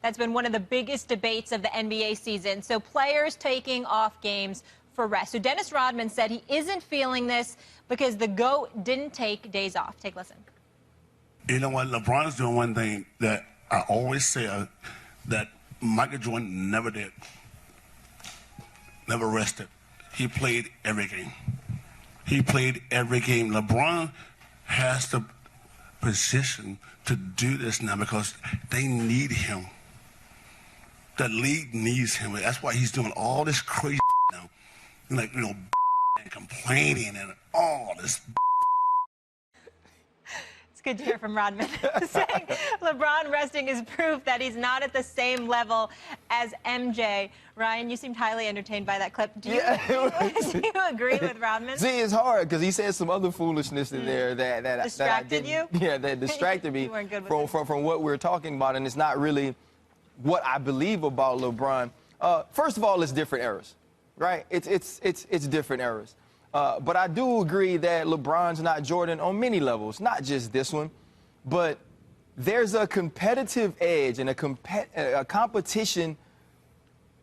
That's been one of the biggest debates of the NBA season. So players taking off games for rest. So Dennis Rodman said he isn't feeling this because the GOAT didn't take days off. Take a listen. You know what? LeBron is doing one thing that I always say that Michael Jordan never did. Never rested. He played every game. He played every game. LeBron has the position to do this now because they need him. The league needs him. That's why he's doing all this crazy now. Like, you know, and complaining and all this. It's good to hear from Rodman saying LeBron resting is proof that he's not at the same level as MJ. Ryan, you seemed highly entertained by that clip. Do you agree with Rodman? See, it's hard because he said some other foolishness in there that distracted you? Yeah, that distracted me from what we're talking about, and it's not really what I believe about LeBron. First of all, it's different eras, right? It's different eras. But I do agree that LeBron's not Jordan on many levels, not just this one. But there's a competitive edge and a competition,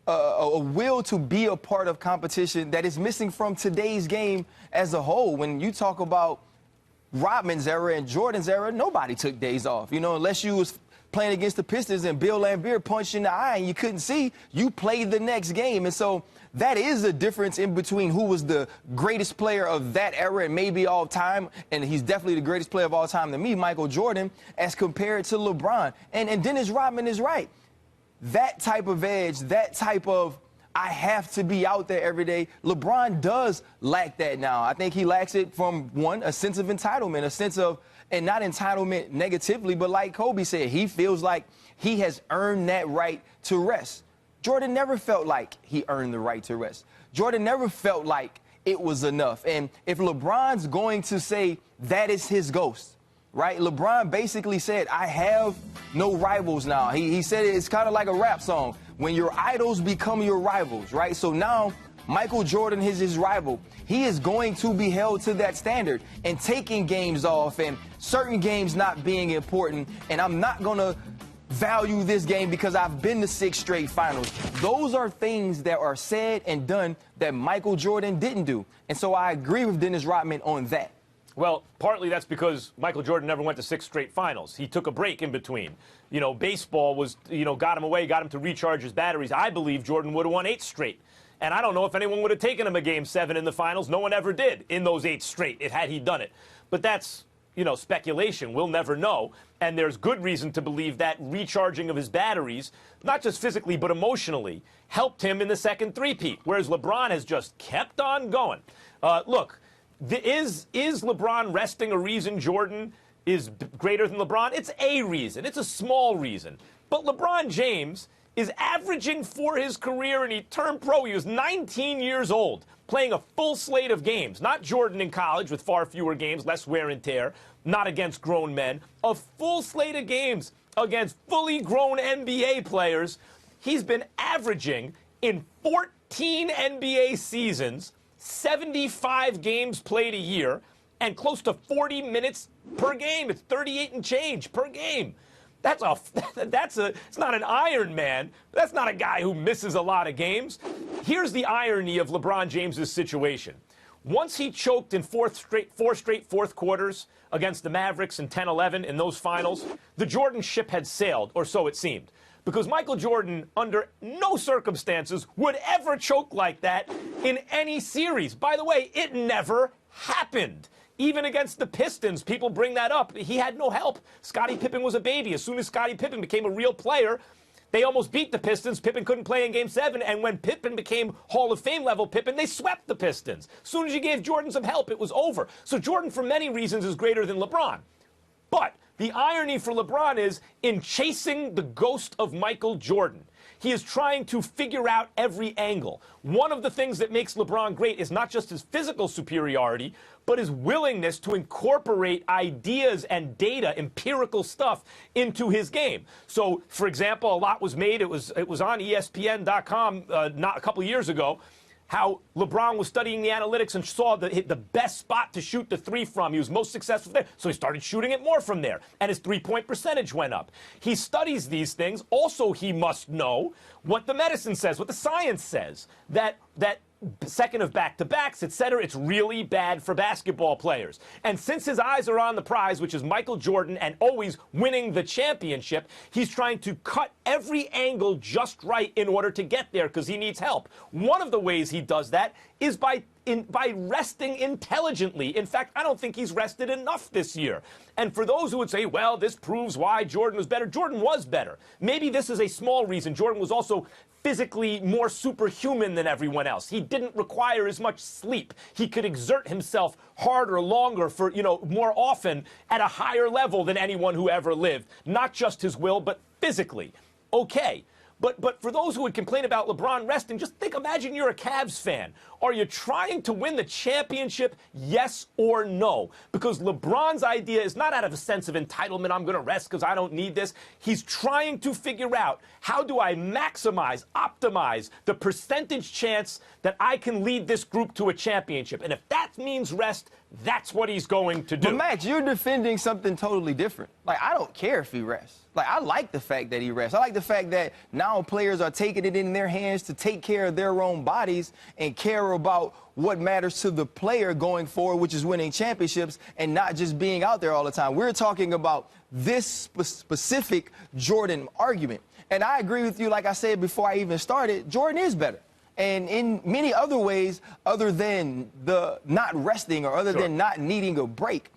a will to be a part of competition that is missing from today's game as a whole. When you talk about Rodman's era and Jordan's era, nobody took days off, you know, unless you was playing against the Pistons and Bill Laimbeer punched you in the eye and you couldn't see, you played the next game. And so that is a difference in between who was the greatest player of that era and maybe all time, and he's definitely the greatest player of all time to me, Michael Jordan, as compared to LeBron. And Dennis Rodman is right. That type of edge, that type of I have to be out there every day, LeBron does lack that now. I think he lacks it from, one, a sense of entitlement, a sense of, and not entitlement negatively, but like Kobe said, he feels like he has earned that right to rest. Jordan never felt like he earned the right to rest. Jordan never felt like it was enough. And if LeBron's going to say that is his ghost, right? LeBron basically said, I have no rivals now. He said it's kind of like a rap song. When your idols become your rivals, right? So now Michael Jordan is his rival. He is going to be held to that standard and taking games off and certain games not being important. And I'm not going to value this game because I've been to 6 straight finals. Those are things that are said and done that Michael Jordan didn't do. And so I agree with Dennis Rodman on that. Well, partly that's because Michael Jordan never went to 6 straight finals. He took a break in between. You know, baseball was, you know, got him away, got him to recharge his batteries. I believe Jordan would have won 8 straight. And I don't know if anyone would have taken him a Game 7 in the finals. No one ever did in those 8 straight, had he done it. But that's, you know, speculation. We'll never know. And there's good reason to believe that recharging of his batteries, not just physically but emotionally, helped him in the second three-peat, whereas LeBron has just kept on going. Look, is LeBron resting a reason Jordan is greater than LeBron? It's a reason. It's a small reason. But LeBron James is averaging for his career, and he turned pro. He was 19 years old, playing a full slate of games. Not Jordan in college with far fewer games, less wear and tear, not against grown men. A full slate of games against fully grown NBA players. He's been averaging in 14 NBA seasons, 75 games played a year, and close to 40 minutes per game. It's 38 and change per game. It's not an Iron Man. That's not a guy who misses a lot of games. Here's the irony of LeBron James's situation. Once he choked in four straight fourth quarters against the Mavericks in 10-11 in those finals, the Jordan ship had sailed, or so it seemed. Because Michael Jordan, under no circumstances, would ever choke like that in any series. By the way, it never happened. Even against the Pistons, people bring that up. He had no help. Scottie Pippen was a baby. As soon as Scottie Pippen became a real player, they almost beat the Pistons. Pippen couldn't play in Game 7, and when Pippen became Hall of Fame level Pippen, they swept the Pistons. As soon as you gave Jordan some help, it was over. So Jordan, for many reasons, is greater than LeBron. But the irony for LeBron is in chasing the ghost of Michael Jordan. He is trying to figure out every angle. One of the things that makes LeBron great is not just his physical superiority, but his willingness to incorporate ideas and data, empirical stuff, into his game. So, for example, a lot was made. It was on ESPN.com not a couple years ago. how LeBron was studying the analytics and saw the best spot to shoot the three from. He was most successful there, so he started shooting it more from there, and his three-point percentage went up. He studies these things. Also, he must know what the medicine says, what the science says, that second of back-to-backs, etc., it's really bad for basketball players. And since his eyes are on the prize, which is Michael Jordan and always winning the championship, he's trying to cut every angle just right in order to get there because he needs help. One of the ways he does that is by resting intelligently. In fact, I don't think he's rested enough this year. And for those who would say, well, this proves why Jordan was better, Jordan was better. Maybe this is a small reason. Jordan was also physically more superhuman than everyone else. He didn't require as much sleep. He could exert himself harder, longer, for, more often at a higher level than anyone who ever lived. Not just his will, but physically. Okay. But for those who would complain about LeBron resting, just imagine you're a Cavs fan. Are you trying to win the championship, yes or no? Because LeBron's idea is not out of a sense of entitlement, I'm going to rest because I don't need this. He's trying to figure out, how do I maximize, optimize the percentage chance that I can lead this group to a championship? And if that means rest, that's what he's going to do. But Max, you're defending something totally different. Like, I don't care if he rests. Like, I like the fact that he rests. I like the fact that now players are taking it in their hands to take care of their own bodies and care about what matters to the player going forward, which is winning championships and not just being out there all the time. We're talking about this specific Jordan argument. And I agree with you, like I said before I even started, Jordan is better. And in many other ways, other than the not resting or other than not needing a break.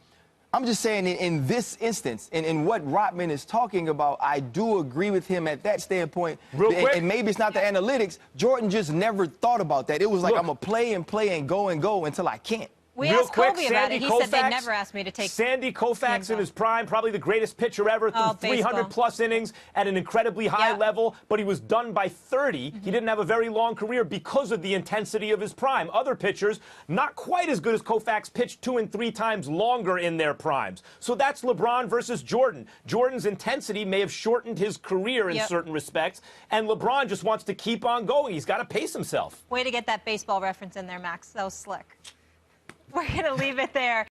I'm just saying in this instance, in what Rodman is talking about, I do agree with him at that standpoint. Real quick. And maybe it's not the analytics. Jordan just never thought about that. It was like, I'm going to play and go until I can't. We asked Kobe about it. He said they never asked me to take Sandy Koufax in his prime, probably the greatest pitcher ever, threw 300-plus innings at an incredibly high level, but he was done by 30. He didn't have a very long career because of the intensity of his prime. Other pitchers, not quite as good as Koufax, pitched 2 and 3 times longer in their primes. So that's LeBron versus Jordan. Jordan's intensity may have shortened his career in certain respects, and LeBron just wants to keep on going. He's got to pace himself. Way to get that baseball reference in there, Max. That was slick. We're going to leave it there.